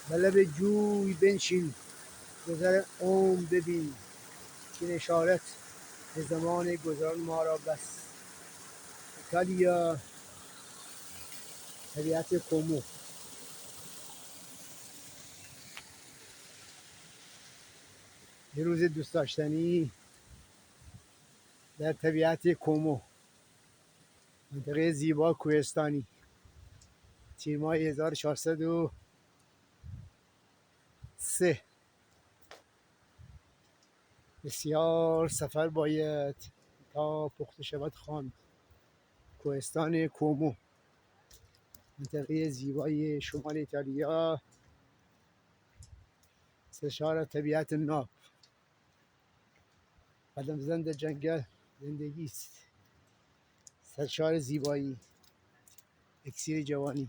به لب جوی بنشین، گذر عمر ببین، که اشارت به زمان گذران ما را بس. ایتالیا، طبیعت کومو. یه روز دوست داشتنی در طبیعت کومو، منطقه زیبا کوهستانی، تیر ماه 1403. بسیار سفر باید تا پخته شود خواند. کوهستان کومو، منطقه زیبای شمال ایتالیا، سرشار از طبیعت ناب. قدم زدن در جنگل زندگی است، سرشار زیبایی، اکسیر جوانی.